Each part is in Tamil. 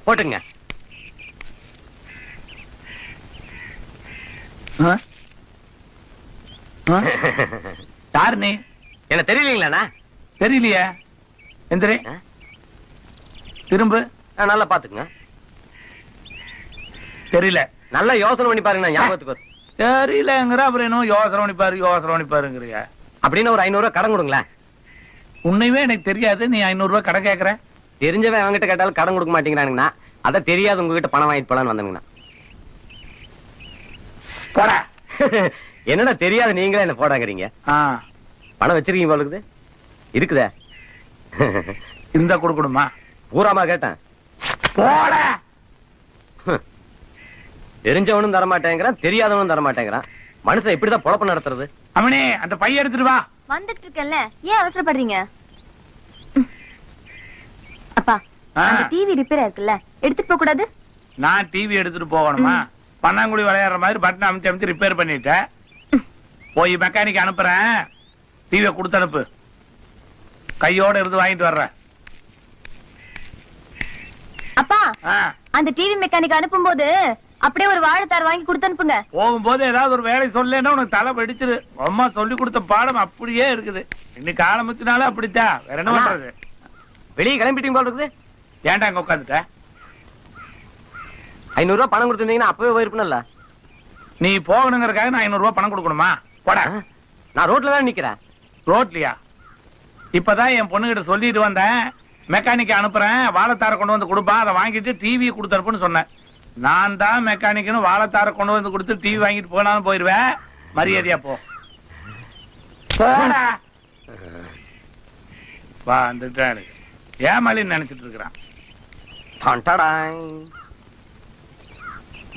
போட்டுங்க. யாரு நீ? என்ன தெரியலீங்களாண்ணா? தெரியலையே. எந்திரி, திரும்ப. நல்லா பாத்துக்குங்க. தெரியல. நல்லா யோசனை பண்ணி பாருங்க. ஞாபகத்துக்கு வரும். தெரியலங்கிற அப்புறம் என்ன யோசனை பண்ணி பாருங்கிறியா? அப்படின்னு ஒரு 500 ரூபாய் கடன் கொடுங்களேன். உன்னையுமே எனக்கு தெரியாது, நீ 500 ரூபாய் கடன் கேட்கற? தெரிஞ்சவன் அவங்ககிட்ட கேட்டாலும் கடன் கொடுக்க மாட்டேங்கிறானுங்கண்ணா. அதான் தெரியாது உங்ககிட்ட பணம் வாங்கிட்டு போலான்னு வந்தேங்கண்ணா. போடா. என்னடா தெரியாது நீங்களே என்ன போடாங்கிறீங்க? பணம் வச்சிருக்கீங்க போல இருக்குது. இருக்குதே. இருந்தா கொடுக்கணுமா? பூராமா கேட்டேன். போடா. தெரிஞ்சவனும் தரமாட்டேங்கிறான், தெரியாதவனும் தரமாட்டேங்கிறான். மனுஷன் இப்படிதான் பொழப்பு நடத்துறது. அவனே அந்த பைய எடுத்துட்டு வா. வந்துட்டு இருக்கேன்ல, ஏன் அவசரப்படுறீங்க? அப்பா, அந்த டிவி ரிப்பேர் இருக்குல்ல, எடுத்துட்டு போக கூடாது? நான் டிவி எடுத்துட்டு போகணுமா? பன்னாங்குடி விளையாடுற மாதிரி பட்டன் அமைச்சு அமைச்சு ரிப்பேர் பண்ணிட்டேன். போய் மெக்கானிக் அனுப்புறேன், டிவியை கொடுத்து அனுப்பு. கையோட இருந்து வாங்கிட்டு வர்றேன். அப்பா, அந்த டிவி மெக்கானிக் அனுப்பும் போது அப்படியே ஒரு வாழைத்தார் வாங்கி கொடுத்து அனுப்புங்க. போகும்போது ஏதாவது ஒரு வேலை சொல்லேன்னா உனக்கு தலை வெடிச்சிரு. அம்மா சொல்லி கொடுத்த பாடம் அப்படியே இருக்குது. இன்னைக்கு ஆரம்பிச்சனால அப்படித்தான். வேற என்ன பண்றது? வெளியே கிளம்பிட்டீங்க போல இருக்குது. ஏன்டா அங்க உட்காந்துட்ட? 500 ரூபாய் பணம் கொடுத்துருந்தீங்கன்னா அப்பவே போயிருப்பேன்ல. நீ போகணுங்கிறதுக்காக நான் 500 ரூபாய் பணம் கொடுக்கணுமா? போடா. நான் ரோட்ல தான் நிக்கிறேன். ரோட்லயா? இப்பதான் என் பொண்ணுகிட்ட சொல்லிட்டு வந்தேன், மெக்கானிக் அனுப்புறேன், வாழைத்தார கொண்டு வந்து கொடுப்பா, அதை வாங்கிட்டு டிவி கொடுத்தனுப்புன்னு சொன்னேன். நான் தான் மெக்கானிக்னு வாழைத்தார கொண்டு வந்து கொடுத்து டிவி வாங்கிட்டு போனாலும் போயிருவேன். மரியாதையா போ. போடா. வா, வந்துட்டாரு. ஏமாலின்னு நினைச்சிட்டு இருக்கிறான்.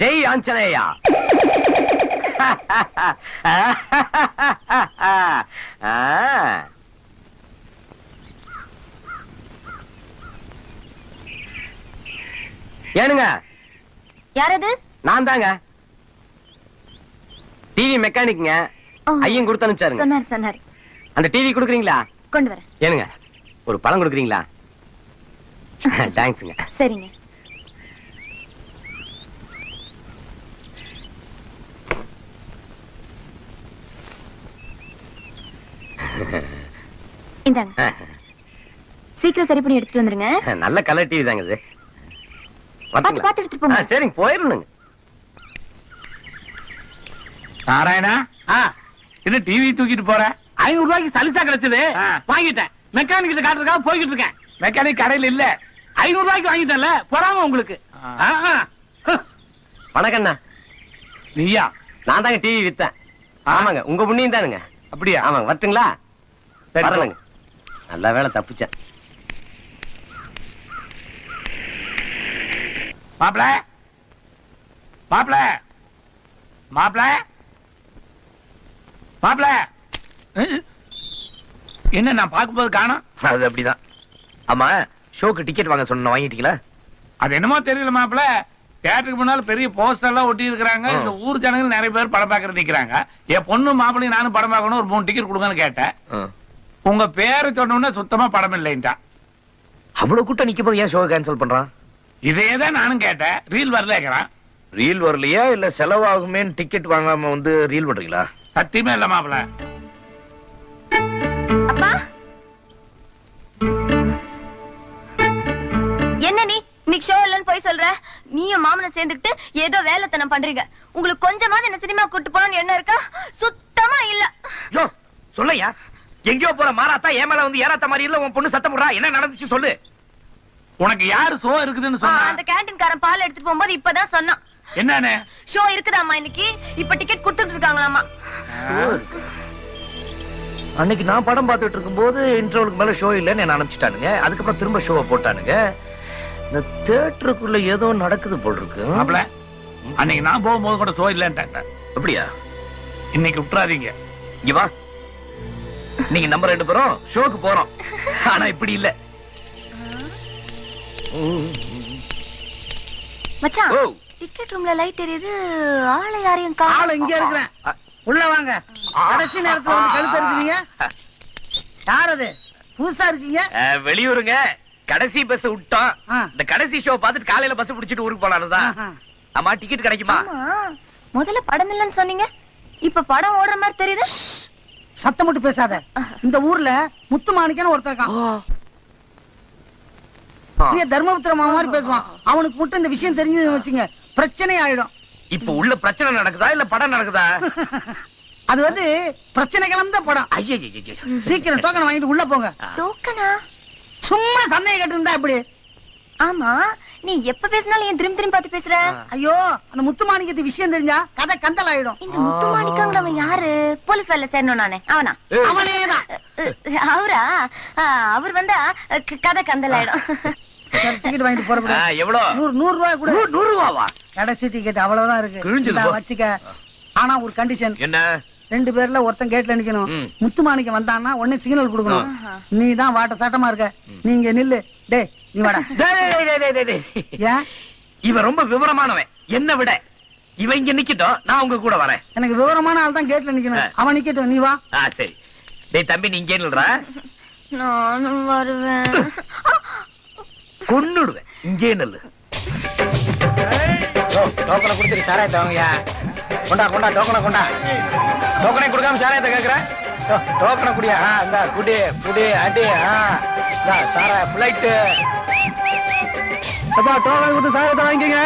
ஜெய் ஆஞ்சநேயா. ஏனுங்க? யாரது? நான் தாங்க, டிவி மெக்கானிக்ங்க. ஐயன் கொடுத்து அனுப்பிச்சாருங்க. சொன்னாரு. அந்த டிவி கொடுக்குறீங்களா? கொண்டு வரேன். ஏனுங்க, ஒரு பழம் கொடுக்குறீங்களா? தேங்க்ஸ்ங்க. சரிங்க. இந்தாங்க, சீக்கிரம் சரி பண்ணி எடுத்துட்டு வந்துருங்க. நல்ல கலர் டிவி தாங்க இது. பாத்து எடுத்துட்டு போங்க. சரிங்க, போயிடணுங்க. நாராயணா, என்ன டிவி தூக்கிட்டு போற? 500 ரூபாய்க்கு சலிசா கிடைச்சது, வாங்கிட்டேன். மெக்கானிக் கிட்ட காட்டுறதுக்காக போய்கிட்டு இருக்கேன். மெக்கானிக் கடையில் இல்ல, 500 ரூபாய்க்கு வாங்கிட்டேன்ல, போறாம உங்களுக்கு. வணக்கண்ணா. நீயா? நான் தாங்க டிவி வித்தேன். ஆமாங்க, உங்க புண்ணியம் தானுங்க. அப்படியா? ஆமாங்க, வரட்டுங்களா? வரலங்க. நல்ல வேலை தப்பிச்சேன். மாப்பிள, மாப்பிள, மாப்பிள, மாப்பிள. என்ன நான் பார்க்கும்போது காணோம்? அது அப்படிதான். ஆமா, ஷோக்கு டிக்கெட் வாங்க சொன்ன, வாங்கிட்டீங்களா? அது என்னமோ தெரியல மாப்பிள. தியேட்டருக்கு முன்னால பெரிய போஸ்டர் எல்லாம் ஒட்டி இருக்காங்க. இந்த ஊர் ஜனங்கள் நிறைய பேர் படம் பார்க்கறது நிக்கிறாங்க. என் பொண்ணு மாப்பிளையும் நானும் படம் பார்க்கணும், ஒரு 3 டிக்கெட் கொடுங்கன்னு கேட்டேன். உங்க பேரை சொன்ன உடனே சுத்தமா படம் இல்லைன்ட்டா. அவ்வளவு கூட்டம் நிக்கும் போது ஏன் ஷோ கேன்சல் பண்றான்? இதேதான் நானும் கேட்டேன். ரீல் வரலங்கிறான். ரீல் வரலையா இல்ல செலவாகுமே டிக்கெட் வாங்காம வந்து ரீல் பண்றீங்களா? சத்தியமே இல்ல மாப்பிள. அப்பா, என்ன நீ இன்னைக்கு ஷோ இல்லன்னு போய் சொல்ற? நீயும் மாமனும் சேர்ந்துக்கிட்டு ஏதோ வேலைத்தனம் பண்றீங்க. உங்களுக்கு கொஞ்சமாவது என்ன சினிமா கூட்டு போனோம்னு என்ன இருக்கா? சுத்தமா இல்ல. யோ சொல்லையா, எங்கேயோ போற மாறாத்தா ஏன் மேல வந்து ஏறாத்த மாதிரி இல்ல. உன் பொண்ணு சத்தம் போடுறா, என்ன நடந்துச்சு சொல்லு. உனக்கு யாரு ஷோ இருக்குதுன்னு சொன்னா? அந்த கேண்டீன்காரன் பால் எடுத்துட்டு போகும்போது இப்பதான் சொன்னான். என்னன்னு? ஷோ இருக்குதாமா இன்னைக்கு, இப்ப டிக்கெட் கொடுத்துட்டு இருக்காங்களாமா. அன்னைக்கு நான் படம் பார்த்துட்டு இருக்கும்போது இன்டர்வலுக்கு மேல ஷோ இல்லன்னு என்ன அனுப்பிச்சிட்டானுங்க. அதுக்கப்புறம் திரும்ப ஷோவை போட்டானுங்க. இந்த தியேட்டருக்குள்ள ஏதோ நடக்குது போல் இருக்கு. மாப்பிள, அன்னைக்கு நான் போகும்போது கூட ஷோ இல்லன்ட்டாங்க. அப்படியா? இன்னைக்கு விட்டுறாதீங்க. இங்க வா, நீங்க நம்ம 2 பேரும் ஷோக்கு போறோம். ஆனா இப்படி இல்ல மச்சான். டிக்கெட் ரூம்ல லைட் எரியுது, ஆளை யாரையும் காணோம். ஆளு இங்க இருக்கிறேன், உள்ள வாங்க. கடைசி நேரத்துல வந்து கழுத்து இருக்கீங்க. யார் அது? புதுசா இருக்கீங்க? வெளியூருங்க. கடைசி பஸ் விட்டோம். ஆ. இந்த கடைசி ஷோ பார்த்துட்டு காலையில பஸ் பிடிச்சிட்டு ஊருக்கு போலாம்தான். ஆஹா. ஆமா, டிக்கெட் கிடைக்குமா? ஆமா, முதல்ல படம் இல்லைன்னு சொன்னீங்க, இப்ப படம் ஓடுற மாதிரி தெரியுது. சத்தம் மட்டும் பேசாத. இந்த ஊர்ல முத்துமாணிக்கன்னு ஒருத்தர் இருக்கான். தர்மபுத்திர மாமா மாதிரி பேசுவான். அவனுக்கு மட்டும் இந்த விஷயம் தெரிஞ்சது வச்சுங்க, பிரச்சனை ஆயிடும். இப்ப உள்ள பிரச்சனை நடக்குதா இல்ல படம் நடக்குதா? அது வந்து பிரச்சனை கலந்த படம். ஐயோ, சீக்கிரம் டோக்கன் வாங்கிட்டு உள்ள போங்க. டோக்கனா? சும்மா சந்தேகம் கேட்டு இருந்தா இப்படி. ஆமா, நீ எப்ப பேசினாலும் ஏன் திரும்பி திரும்பி பார்த்து பேசுற? ஐயோ, அந்த முத்துமாணிக்கத்து விஷயம் தெரிஞ்சா கதை கந்தல் ஆயிடும். இந்த முத்துமாணிக்கங்கிறவன் யாரு? போலீஸ் வேலை சேரணும் நானே. அவனா? அவனேதான். அவரா? அவர் வந்தா கதை கந்தல் ஆயிடும். டிக்கெட் வாங்கிட்டு போற எவ்வளவு? 100 ரூபாய் கூட. 100 ரூபாவா? கடைசி டிக்கெட் அவ்வளவுதான் இருக்கு. கிழிஞ்சது இந்தா போ. வச்சுக்க. ஆனா ஒரு கண்டிஷன். என்ன? 2 பேர்ல ஒருத்தன் கேட்ல நிக்கணும். முத்துமாணிக்கம் வந்தான்னா உடனே சிக்னல் கொடுக்கணும். நீ தான் வாட்ட சட்டமா இருக்க, நீங்க நில்லு. டேய் நீ வாடா. ஏன்? இவன் ரொம்ப விவரமானவன், என்ன விட. இவன் இங்க நிக்கட்டும், நான் உங்க கூட வரேன். எனக்கு விவரமான ஆள் தான் கேட்ல நிக்கணும். அவன் நிக்கட்டும், நீ வா. சரி. டேய் தம்பி, நீ இங்கே நில்றா. நானும் வருவேன். கொன்னுடுவேன், இங்கே நில்லு. டோக்கனை கொடுத்துட்டு சாராயத்தை வாங்கயா. கொண்டா கொண்டா, டோக்கனை கொண்டா. டோக்கனை கொடுக்காம சாராயத்தை கேக்குற? டோக்கனை குடியா? இந்த குடி குடி அடி. சாராய பிளைட்டு. டோக்கனை கொடுத்து சாராயத்தை வாங்கிக்கங்க.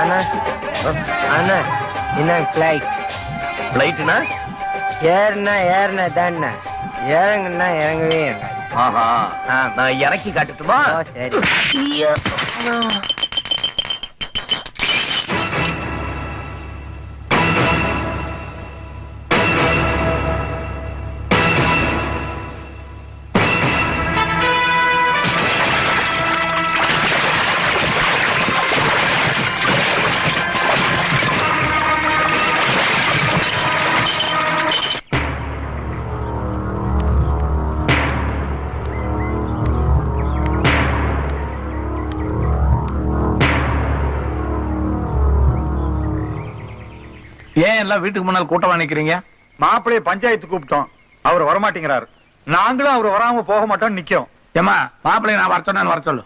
அண்ணா அண்ணா என்ன பிளைட்? பிளைட்னா? ஏறினா தானே, இறங்குனா இறங்கவே இறங்காது. ஆஹா, நான் இறக்கி காட்டுட்டுமா? ஓ, சரி. ஏன் எல்லாம் வீட்டுக்கு முன்னால் கூட்டமா நிக்கிறீங்க? மாப்பிள்ளைய பஞ்சாயத்து கூப்பிட்டோம், அவர் வரமாட்டேங்கிறாரு. நாங்களும் அவர் வராம போக மாட்டோம், நிக்கிறோம். ஏமா, மாப்பிள்ளை நான் வர சொன்னேன்னு வர சொல்லு.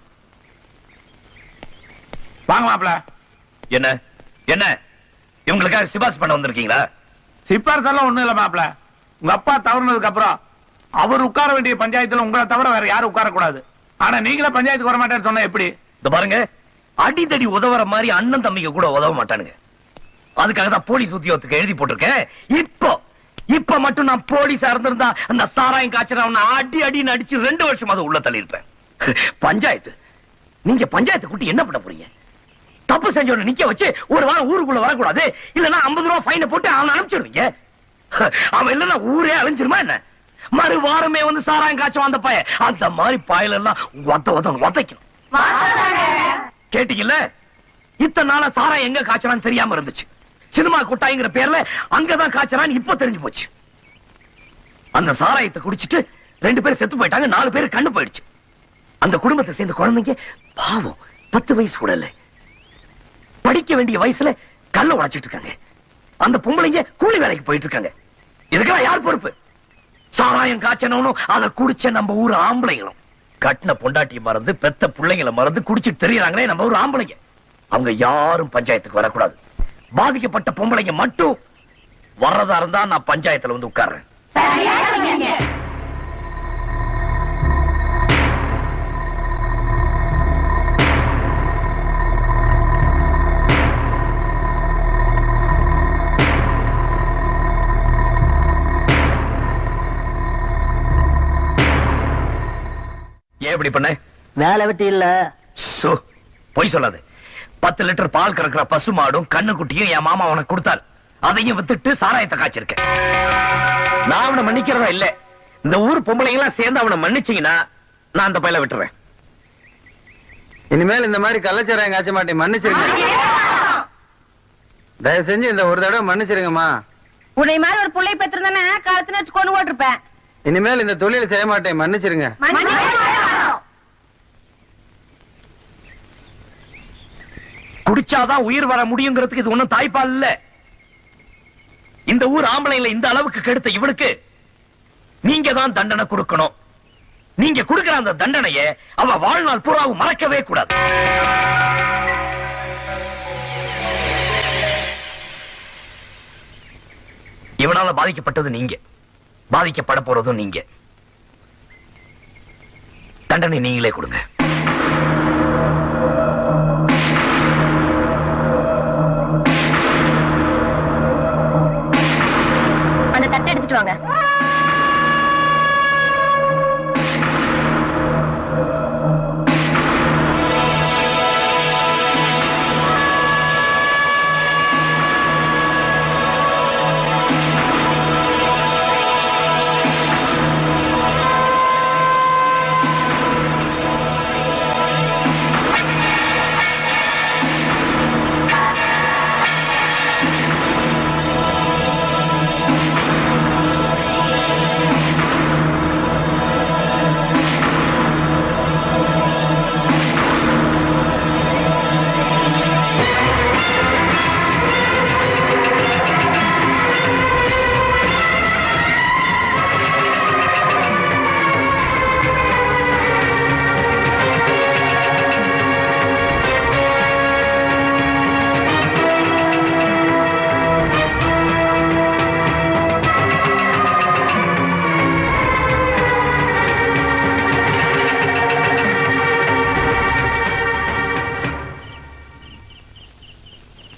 வாங்க மாப்பிள்ள. என்ன என்ன இவங்களுக்காக சிபாரிசு பண்ண வந்திருக்கீங்களா? சிப்பாரிசு எல்லாம் ஒண்ணும் இல்ல மாப்பிள்ள. உங்க அப்பா தவறுனதுக்கு அப்புறம் அவர் உட்கார வேண்டிய பஞ்சாயத்துல உங்களை தவிர வேற யாரும் உட்கார கூடாது. ஆனா நீங்களே பஞ்சாயத்துக்கு வர மாட்டேன்னு சொன்னா எப்படி? இந்த பாருங்க, அடிதடி உதவுற மாதிரி அண்ணன் தம்பிங்க கூட உதவ மாட்டானுங்க. அதுக்காக தான் போலீஸ் உத்தியோகத்துக்கு எழுதி போட்டிருக்கேன். இப்ப மட்டும் நான் போலீஸா இருந்திருந்தா அந்த சாராயம் காய்ச்சறவன அடி அடின்னு அடிச்சு 2 வருஷம் அதை உள்ள தள்ளியிருப்பேன். பஞ்சாயத்து, நீங்க பஞ்சாயத்து கூட்டி என்ன பண்ண போறீங்க? தப்பு செஞ்சவன நிக்க வச்சு ஒரு வாரம் ஊருக்குள்ள வரக்கூடாது, இல்லன்னா 50 ரூபாய் ஃபைனை போட்டு அவனை அனுப்பிச்சிடுவீங்க. அவன் இல்லன்னா ஊரே அழிஞ்சிருமா என்ன? மறு வாரமே வந்து சாராயம் காய்ச்ச வந்த பையன், அந்த மாதிரி பாயல எல்லாம் உதைக்கணும். கேட்டீங்கல்ல? இத்தனை நாளா சாராயம் எங்க காய்ச்சறான்னு தெரியாம இருந்துச்சு. சினிமா கொட்டாய்ங்கிற பேர்ல அங்கதான் காய்ச்சறான்னு இப்ப தெரிஞ்சு போச்சு. அந்த சாராயத்தை குடிச்சிட்டு 2 பேர் செத்து போயிட்டாங்க, 4 பேர் கண்ணு போயிடுச்சு. அந்த குடும்பத்தை சேர்ந்த குழந்தைங்க பாவம், 10 வயசு கூட இல்ல, படிக்க வேண்டிய வயசுல கல்ல உடைச்சிட்டு இருக்காங்க. அந்த பொம்பளைங்க கூலி வேலைக்கு போயிட்டு இருக்காங்க. இதுக்கெல்லாம் யார் பொறுப்பு? சாராயம் காய்ச்சனும் அதை குடிச்ச நம்ம ஊர் ஆம்பளைங்களும். கட்டின பொண்டாட்டியை மறந்து பெத்த பிள்ளைங்களை மறந்து குடிச்சிட்டு தெரியறாங்களே நம்ம ஊர் ஆம்பளைங்க. அவங்க யாரும் பஞ்சாயத்துக்கு வரக்கூடாது. பாதிக்கப்பட்ட பொம்பளைங்க மட்டும் வர்றதா இருந்தா நான் பஞ்சாயத்துல வந்து உட்கார்றேன். ஏன் இப்படி பண்ண? வேலை வெட்டி இல்ல. பொய் சொல்லாது. 10 லிட்டர் பால் கறக்கிற பசு மாடும் கண்ணுக்குட்டியும் என் மாமா உனக்கு கொடுத்தாரு. அதையும் வித்துட்டு சாராயத்தை காய்ச்சிருக்கேன். நான் அவனை மன்னிக்கிறதா இல்ல. இந்த ஊர் பொம்பளைங்க எல்லாம் சேர்ந்து அவனை மன்னிச்சீங்கன்னா நான் அந்த பையல விட்டுறேன். இனிமேல் இந்த மாதிரி கள்ளச்சாராயம் காய்ச்ச மாட்டேன், மன்னிச்சிருங்க. தயவு செஞ்சு இந்த ஒரு தடவை மன்னிச்சிருங்கம்மா. உன்னை மாதிரி ஒரு புள்ளை பெற்றிருந்தானே காலத்துல வச்சு கொண்டு ஓட்டிருப்பேன். இனிமேல் இந்த தொழில் செய்ய மாட்டேன், மன்னிச்சிருங்க. குடிச்சாதான் உயிர் வர முடியுங்கிறதுக்கு இது ஒண்ணும் தாய்ப்பால் இல்ல. இந்த ஊர் ஆம்பளைல இந்த அளவுக்கு கெடுத்த இவளுக்கு நீங்க தான் தண்டனை கொடுக்கணும். நீங்க கொடுக்கிற அந்த தண்டனைய அவ வாழ்நாள் பூராவும் மறக்கவே கூடாது. இவனால பாதிக்கப்பட்டது நீங்க, பாதிக்கப்பட போறதும் நீங்க. தண்டனை நீங்களே கொடுங்க. அந்த தட்டை எடுத்துட்டு வாங்க.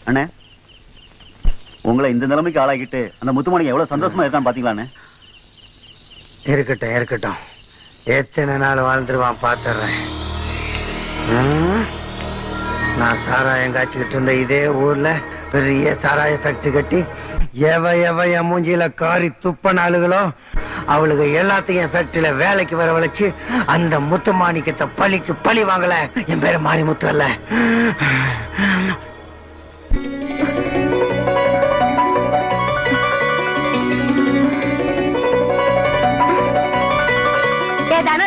அண்ணே, உங்களை இந்த நிலைமைக்கு ஆளாக்கிட்டு அந்த முத்துமணி எவ்வளவு சந்தோஷமா இருக்கான்னு பாத்தீங்களாண்ணே? இருக்கட்டும் இருக்கட்டும், எத்தனை நாள் வாழ்ந்துருவான் பாத்துறேன். நான் சாராயம் காய்ச்சிக்கிட்டு இருந்த இதே ஊர்ல பெரிய சாராய ஃபேக்டரி கட்டி எவ என் மூஞ்சியில காரி துப்ப நாளுகளோ அவளுக்கு எல்லாத்தையும் ஃபேக்டரியில வேலைக்கு வர வளைச்சு அந்த முத்து மாணிக்கத்தை பழிக்கு பழி வாங்கல. என் பேரு மாரிமுத்து அல்ல.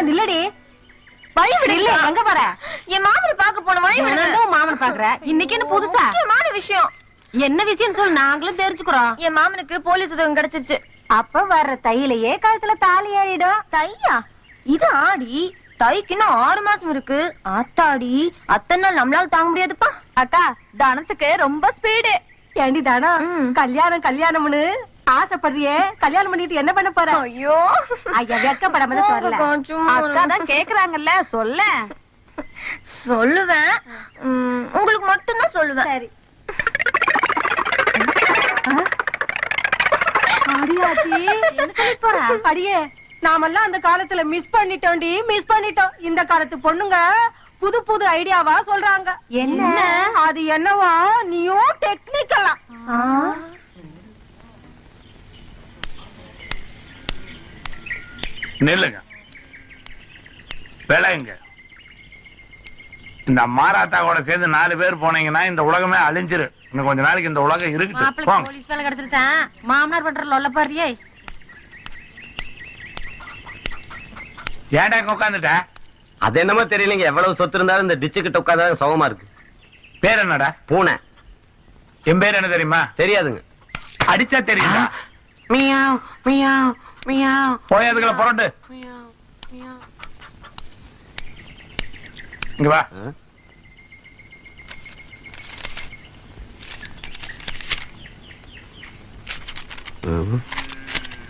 நில்லடி, வழிவிடு. இல்ல எங்க போற? என் மாமனை பாக்க போன வழிவிடு. மாமனை பாக்குற இன்னைக்கு என்ன புதுசா முக்கியமான விஷயம்? என்ன விஷயம் சொல்லு, நாங்களும் தெரிஞ்சுக்கிறோம். என் மாமனுக்கு போலீஸ் உதவி கிடைச்சிருச்சு. அப்ப வர்ற தையிலேயே கழுத்துல தாலி ஆயிடும். தையா? இது ஆடி, தைக்கு இன்னும் 6 மாசம் இருக்கு. ஆத்தாடி, அத்தனை நாள் நம்மளால தாங்க முடியாதுப்பா. அக்கா, தானத்துக்கு ரொம்ப ஸ்பீடு. ஏண்டி தானா, கல்யாணம்னு ஆசைப்படுறியே, கல்யாணம் பண்ணிட்டு என்ன பண்ண போற? ஐயோ ஐயா, வெக்கப்படாம சொல்லல. அக்கா தான் கேக்குறாங்கல்ல, சொல்ல. சொல்லுவேன், உங்களுக்கு மட்டும்தான் சொல்லுவேன். சரி. என்ன சொல்லி போற? அடியே, நாமெல்லாம் அந்த காலத்துல மிஸ் பண்ணிட்டோம். இந்த காலத்து பொண்ணுங்க புது புது ஐடியாவா சொல்றாங்க. என்ன அது? என்னவா? நீயும் டெக்னிக்கலா? நில்லுங்க, விளையுங்க. இந்த மாராத்தா கூட சேர்ந்து 4 பேர் போனீங்கன்னா இந்த உலகமே அழிஞ்சிரு. இன்னும் கொஞ்ச நாளைக்கு இந்த உலகம் இருக்கு. போலீஸ் வேலை கிடைச்சிருச்சேன். மாமனார் பண்ற லொல்ல பாரியே. ஏன்டா உட்காந்துட்ட? அது என்னமோ தெரியலங்க, எவ்வளவு சொத்து இருந்தாலும் இந்த டிச்சு கிட்ட உட்கார்ந்தா சுகமா இருக்கு. பேர் என்னடா? பூனை. என் பேர் என்ன தெரியுமா? தெரியாதுங்க. அடிச்சா தெரியுதா? Meow meow meow. போய் அதுக்குள்ள புரண்டு. இங்க வா.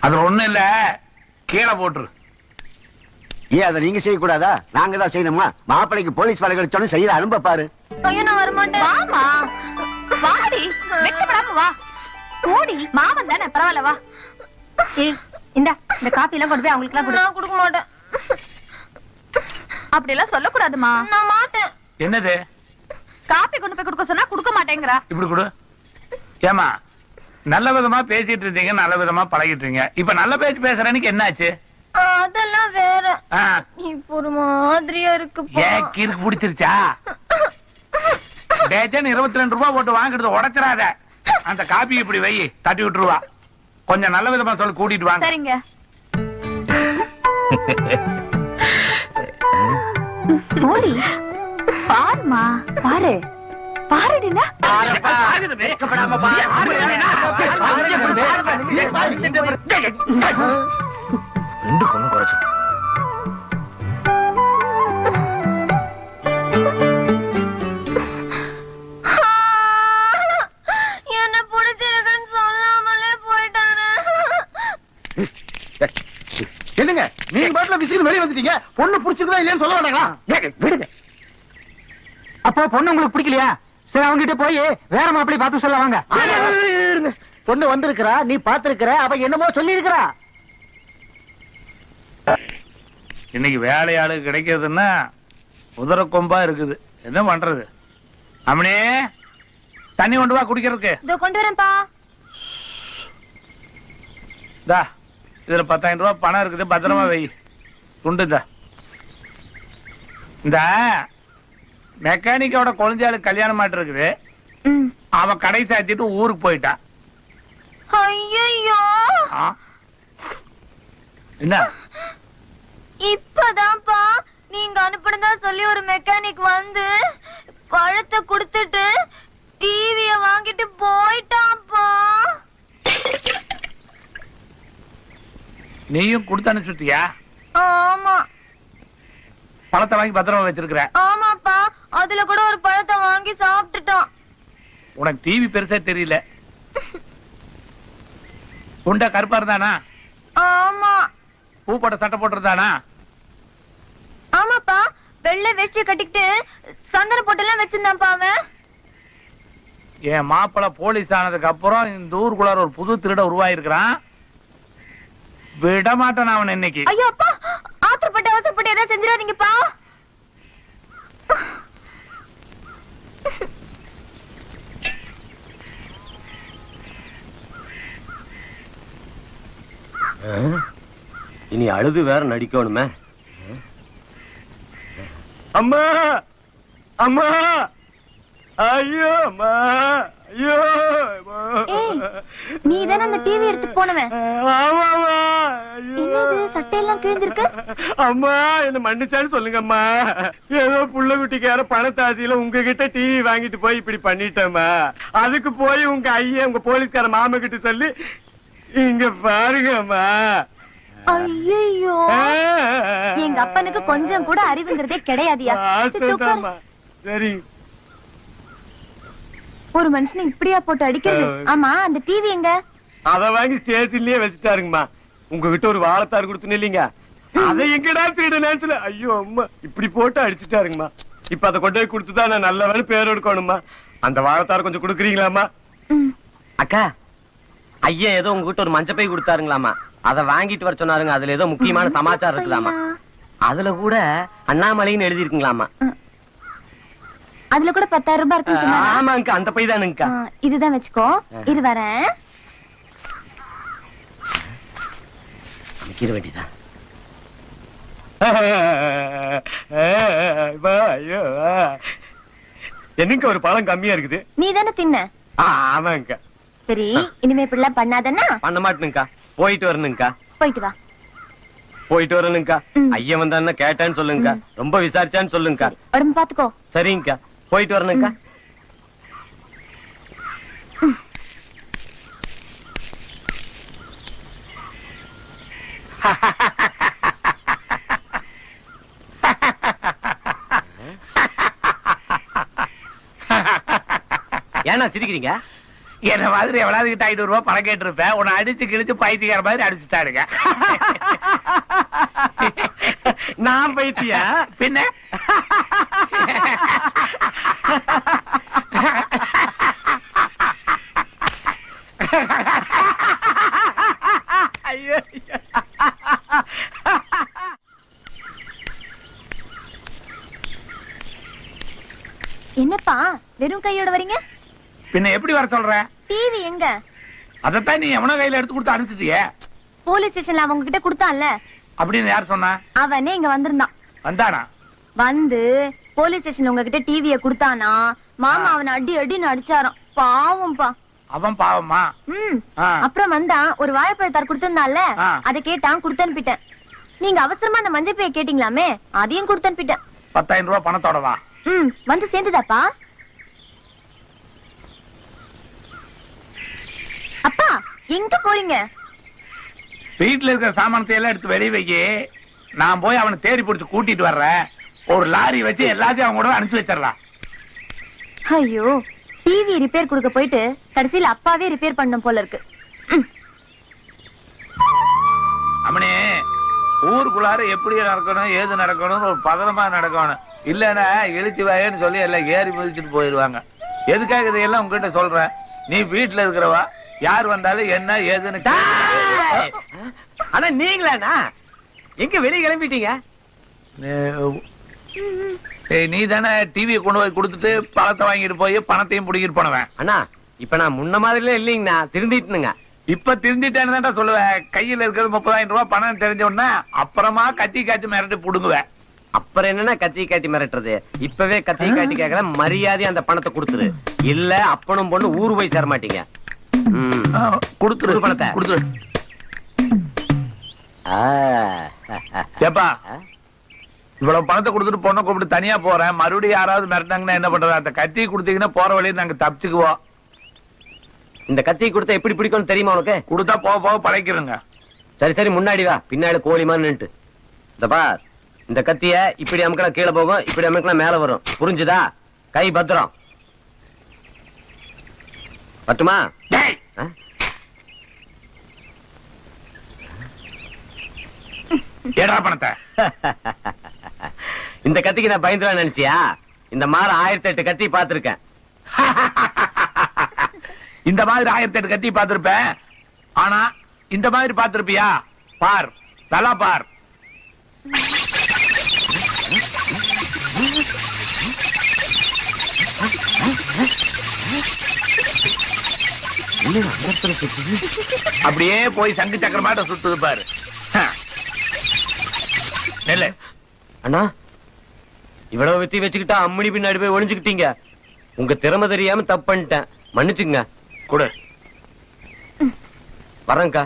அது ஒண்ணும் இல்ல, கீழே போட்டுரு. ஏன் அதை நீங்க செய்யக்கூடாதா? நாங்க தான் செய்யணுமா? மாப்பிளைக்கு போலீஸ் வேலை கிடைச்சோன்னு செய்யற அனுபவ பாரு. ஐயோ, நான் வரமாட்டேன். வாமா, வாடி, வெக்கப்படாம வா. கூடி மாமன் தானே, பரவாயில்ல வா. இந்த காபி எல்லாம் கொண்டு போய் அவங்களுக்கு எல்லாம் நான் கொடுக்க மாட்டேன். அப்படி எல்லாம் சொல்லக்கூடாதுமா. நான் மாட்டேன். என்னது? காபி கொண்டு போய் கொடுக்க சொன்னா கொடுக்க மாட்டேங்கிறா. இப்படி கொடு. ஏமா, நல்ல விதமா பேசிட்டு இருந்தீங்க, நல்ல விதமா பழகிட்டு இருக்கீங்க. இப்ப நல்ல பேச்சு பேசுறேன்னு என்னாச்சு? அதெல்லாம் வேற. இப்ப ஒரு மாதிரியா இருக்கு. கிறுக்கு பிடிச்சிருச்சா? டேஜன் 22 ரூபாய் போட்டு வாங்குறது உடைச்சிடாத. அந்த காபி இப்படி வை, தட்டி விட்டுருவா. கொஞ்சம் நல்ல விதமா சொல்லி கூட்டிட்டு வாங்க. சரிங்க. பாருமா, பாரு. பாருடினா ரெண்டு பொண்ணு குறைச்சு என்ன பிடிச்சிருக்குன்னு சொல்லாமலே போயிட்டானே. என்னங்க நீங்க பாட்டுல விசில் வெளியே வந்துட்டீங்க. பொண்ணு புடிச்சிருக்கா இல்லையான்னு சொல்ல வேண்டாங்களா? விடுங்க. அப்போ பொண்ணு உங்களுக்கு பிடிக்கலையா? சரி அவங்க கிட்ட போய் வேற மாப்பிள்ளை பார்த்து சொல்ல வாங்க. பொண்ணு வந்திருக்கிறா, நீ பாத்துருக்கிற, அவ என்னமோ சொல்லி இருக்கிறா. இன்னைக்கு வேலையாளு கிடைக்கிறதுன்னா உதர கொம்பா இருக்குது. என்ன பண்றது? அம்மனே தண்ணி கொண்டு வா குடிக்கிறதுக்கு. இதோ கொண்டு வரேன்ப்பா. இதுல 10,000 ரூபாய் பணம் இருக்குது, பத்திரமா வை. துண்டு இந்த மெக்கானிக்கோட குழந்தையாளு கல்யாணம் மாட்டு இருக்குது. அவன் கடை சாத்திட்டு ஊருக்கு போயிட்டான். ஐயோ என்ன இப்பதான்ப்பா நீங்க அனுப்புனதா சொல்லி ஒரு மெக்கானிக் வந்து பழத்தை குடுத்துட்டு டிவிய வாங்கிட்டு போயிட்டான்ப்பா. நீயும் கொடுத்து அனுப்பிச்சுட்டியா? ஆமா. பழத்தை வாங்கி பத்திரமா வச்சிருக்கிற? ஆமாப்பா, அதுல கூட ஒரு பழத்தை வாங்கி சாப்பிட்டுட்டான். உனக்கு டிவி பெருசா தெரியல. உண்ட கருப்பா இருந்தானா? ஆமா. பூ போட்ட சட்டை போட்டிருந்தானா? ஆமாப்பா, வெள்ளை வேஷ்டி கட்டிக்கிட்டு சந்தன போட்டெல்லாம் வச்சிருந்தான்ப்பா அவன். என் மாப்பிள்ள போலீஸ் ஆனதுக்கு அப்புறம் இந்த ஊருக்குள்ளார ஒரு புது திருட உருவாயிருக்கிறான். விட மாட்டான் அவன் இன்னைக்கு. ஐயோ அப்பா, ஆத்திரப்பட்டு அவசரப்பட்டு ஏதாவது செஞ்சிடாதீங்கப்பா. இனி அழுது வேற நடிக்கணுமே. அம்மா அம்மா ஐயோ அம்மா ஐயோ. நீ தானே அந்த டிவி எடுத்து போனவன்? ஆமாமா. என்னது சட்டையெல்லாம் கிழிஞ்சிருக்கு? அம்மா என்ன மன்னிச்சான்னு சொல்லுங்கம்மா. ஏதோ புள்ள குட்டிக்கார பணத்தாசியில உங்ககிட்ட டிவி வாங்கிட்டு போய் இப்படி பண்ணிட்டேம்மா. அதுக்கு போய் உங்க ஐயா உங்க போலீஸ்கார மாமா கிட்ட சொல்லி இங்க பாருங்கம்மா. ஐயோ, எங்க அப்பனுக்கு கொஞ்சம் கூட அறிவுங்கிறதே கிடையாதியா. சரி, ஒரு மனுஷனை இப்படியா போட்டு அடிக்கிறது? ஆமா, அந்த டிவி எங்க? அத வாங்கி ஸ்டேஷன்லயே வச்சுட்டாருங்கம்மா. உங்ககிட்ட ஒரு வாழைத்தார் கொடுத்துன்னு இல்லீங்க, அதை எங்கடா திருடுனேன்னு சொல்லி ஐயோ அம்மா இப்படி போட்டு அடிச்சுட்டாருங்கம்மா. இப்ப அதை கொண்டு போய் கொடுத்துதான் நான் நல்லவன்னு பேர் எடுக்கணும்மா. அந்த வாழைத்தார் கொஞ்சம் கொடுக்குறீங்களாம்மா? அக்கா, ஐயா ஏதோ உங்ககிட்ட ஒரு மஞ்சப்பை கொடுத்தாருங்களாமா, அதை வாங்கிட்டு வர சொன்னாருங்க. அதுல ஏதோ முக்கியமான சமாச்சாரம் இருக்குலாமா. அதுல கூட அண்ணாமலைன்னு எழுதி இருக்குங்களாமா. அதுல கூட 10,000 ரூபாய் இருக்கு. ஆமாங்கக்கா, அந்த பை தானுங்கக்கா. இதுதான் வச்சுக்கோ, இரு வரேன். நிக்கிற வேண்டியதான். என்னங்க ஒரு பழம் கம்மியா இருக்குது? நீ தானே தின்ன? ஆமாங்கக்கா. சரி, இனிமே இப்படிலாம் பண்ணாதன்னா? பண்ண மாட்டேனுங்கக்கா. போயிட்டு வரணுங்கக்கா. போயிட்டு வா. போயிட்டு வரணுங்கக்கா. ஐயா வந்தான்னு கேட்டான்னு சொல்லுங்கக்கா. ரொம்ப விசாரிச்சான்னு சொல்லுங்கக்கா. உடம்பு பாத்துக்கோ. சரிங்கக்கா, போயிட்டு வரணுங்கக்கா. ஏன்னா சிரிக்கிறீங்க? என்ன மாதிரி எவ்வளவு கிட்ட 500 ரூபாய் பணம் கேட்டு இருப்பேன். உன்னை அடிச்சு கிழிச்சு பைத்தியக்கார மாதிரி அடிச்சுட்டாருங்க. நான் பைத்தியா? பின்ன ஐயோ, என்னப்பா வெறும் கையோட வரீங்க? பின்ன எப்படி வர சொல்ற? டிவி எங்க? அதத்தான் நீ எவனோ கையில எடுத்து கொடுத்து அனுப்பிச்சிட்டியே. போலீஸ் ஸ்டேஷன்ல அவங்க கிட்ட கொடுத்தான்ல. அப்படின்னு யார் சொன்னா? அவனே இங்க வந்திருந்தான். வந்தானா? வந்து போலீஸ் ஸ்டேஷன்ல உங்ககிட்ட டிவிய கொடுத்தானா, மாமா அவனை அடி அடின்னு அடிச்சாராம். பாவம்பா. அவன் பாவமா? அப்புறம் வந்தான், ஒரு வாழைப்பழத்தார் கொடுத்திருந்தான்ல, அதை கேட்டான், கொடுத்து அனுப்பிட்டேன். நீங்க அவசரமா அந்த மஞ்சள் பைய கேட்டீங்களாமே, அதையும் கொடுத்து அனுப்பிட்டேன். 10,000 ரூபாய் பணத்தோட வா. வந்து சேர்ந்துதாப்பா? எங்க போறீங்க? வீட்டுல இருக்கிற சாமானத்தை எல்லாம் எடுத்து வெளியே வைக்கி. நான் போய் அவனை தேடி பிடிச்சு கூட்டிட்டு வர்றேன். ஒரு லாரி வச்சு எல்லாத்தையும் அவங்க கூட அனுப்பிச்சு வச்சிடலாம். ஐயோ, டிவி ரிப்பேர் கொடுக்க போயிட்டு கடைசியில் அப்பாவே ரிப்பேர் பண்ணும் போல இருக்கு. அம்மனே, ஊருக்குள்ளார எப்படி நடக்கணும் ஏது நடக்கணும் ஒரு பதனமா நடக்கணும். இல்லன்னா எழுச்சி வாயன்னு சொல்லி எல்லாம் ஏறி மிதிச்சுட்டு போயிடுவாங்க. எதுக்காக இதையெல்லாம் உங்ககிட்ட சொல்றேன்? நீ வீட்டுல இருக்கிறவா, யார் வந்தாலும் என்ன ஏதுன்னு. ஆனா நீங்களாண்ணா எங்க வெளியே கிளம்பிட்டீங்க? நீ தானே டிவியை கொண்டு போய் கொடுத்துட்டு பழத்தை வாங்கிட்டு போய் பணத்தையும் பிடிக்கிட்டு போனவன். அண்ணா இப்ப நான் முன்ன மாதிரில இல்லைங்கண்ணா, திருந்திட்டுனுங்க. இப்ப திருந்திட்டேன்னு தான் சொல்லுவேன். கையில இருக்கிறது 30,000 ரூபாய் பணம் தெரிஞ்ச உடனே அப்புறமா கத்தி காய்ச்சி மிரட்டி புடுங்குவேன். அப்புறம் என்னன்னா கத்தி காட்டி மிரட்டுறது? இப்பவே கத்தி காட்டி கேட்கல, மரியாதை அந்த பணத்தை கொடுத்துரு. இல்ல அப்பனும் பொண்ணு ஊரு போய் சேர மாட்டீங்க. கொடுத்துரு பணத்தை கொடுத்துரு. ஏப்பா, இவ்வளவு பணத்தை கொடுத்துட்டு பொண்ணை கூப்பிட்டு தனியா போறேன். மறுபடியும் யாராவது மிரட்டாங்கன்னா என்ன பண்றது? அந்த கத்தி கொடுத்தீங்கன்னா போற வழியை நாங்க தப்பிச்சுக்குவோம். இந்த கத்தி கொடுத்தா எப்படி பிடிக்கும் தெரியுமா உனக்கு? கொடுத்தா போக போக பழைக்கிறங்க. சரி சரி, முன்னாடி வா, பின்னாடி கோழிமான்னு நின்னுட்டு. இந்த பார், இந்த கத்திய இப்படி அமுக்கலாம் கீழே போகும், இப்படி அமுக்கலாம் மேல வரும். புரிஞ்சுதா? கை பத்திரம். பட்டுமா? ஏடா பணத்தை. இந்த கத்திக்கு நான் பயந்துருவேன் நினைச்சியா? இந்த மாதிரி 1008 கத்தி பார்த்திருக்கேன். இந்த மாதிரி 1008 கத்தி பார்த்திருப்பேன். ஆனா இந்த மாதிரி பார்த்திருப்பியா? பார், நல்லா பார். அப்படியே போய் சங்கு சக்கரமாட்ட சுத்துது பாரு. நெல்லு அண்ணா, இவ்வளவு வித்தி வச்சுக்கிட்டா அம்மணி பின்னாடி போய் ஒளிஞ்சுக்கிட்டீங்க. உங்க திறமை தெரியாம தப்பு பண்ணிட்டேன், மன்னிச்சுங்க. கொடு. வரேன்க்கா.